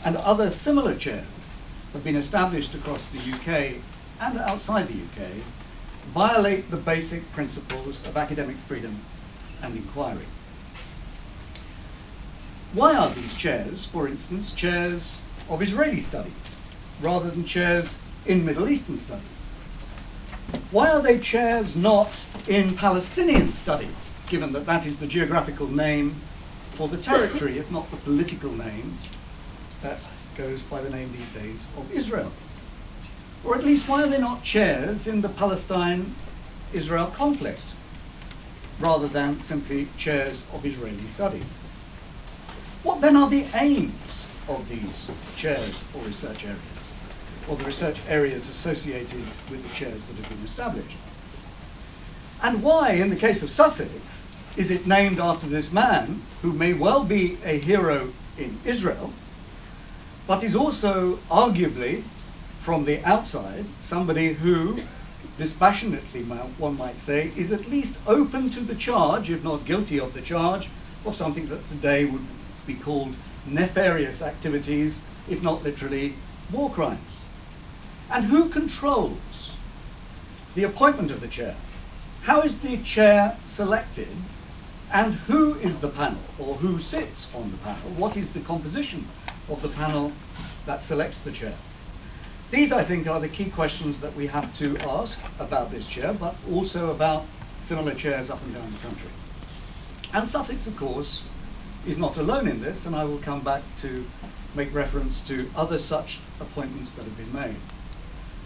and other similar chairs have been established across the UK and outside the UK, violate the basic principles of academic freedom and inquiry. Why are these chairs, for instance, chairs of Israeli studies rather than chairs in Middle Eastern studies? Why are they chairs not in Palestinian studies, given that that is the geographical name for the territory, if not the political name that goes by the name these days of Israel? Or at least, why are they not chairs in the Palestine-Israel conflict, rather than simply chairs of Israeli studies? What then are the aims of these chairs or research areas, or the research areas associated with the chairs that have been established? And why, in the case of Sussex, is it named after this man, who may well be a hero in Israel, but is also arguably, from the outside, somebody who, dispassionately one might say, is at least open to the charge, if not guilty of the charge, of something that today would be called nefarious activities, if not literally war crimes? And who controls the appointment of the chair? How is the chair selected? And who is the panel, or who sits on the panel? What is the composition of the panel that selects the chair? These, I think, are the key questions that we have to ask about this chair, but also about similar chairs up and down the country. And Sussex, of course, is not alone in this, and I will come back to make reference to other such appointments that have been made.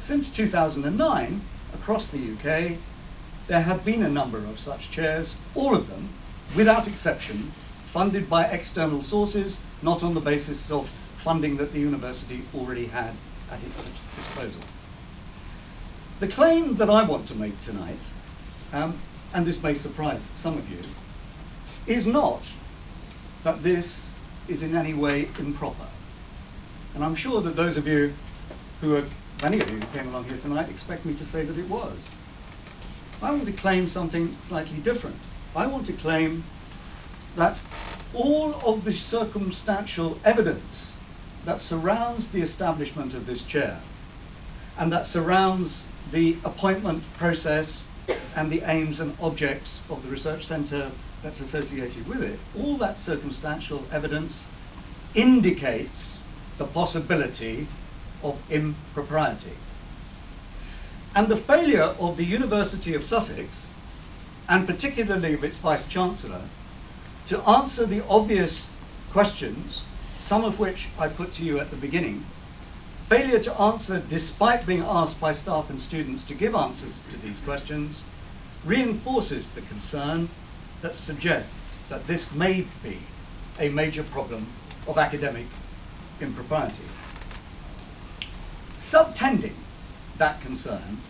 Since 2009, across the UK, there have been a number of such chairs, all of them, without exception, funded by external sources, not on the basis of funding that the university already had at its disposal. The claim that I want to make tonight, and this may surprise some of you, is not that this is in any way improper. And I'm sure that those of you many of you who came along here tonight expect me to say that it was. I want to claim something slightly different. I want to claim that all of the circumstantial evidence that surrounds the establishment of this chair, and that surrounds the appointment process and the aims and objects of the research centre that's associated with it, all that circumstantial evidence indicates the possibility of impropriety. And the failure of the University of Sussex, and particularly of its Vice-Chancellor, to answer the obvious questions, some of which I put to you at the beginning, failure to answer despite being asked by staff and students to give answers to these questions, reinforces the concern that suggests that this may be a major problem of academic impropriety. Subtending that concern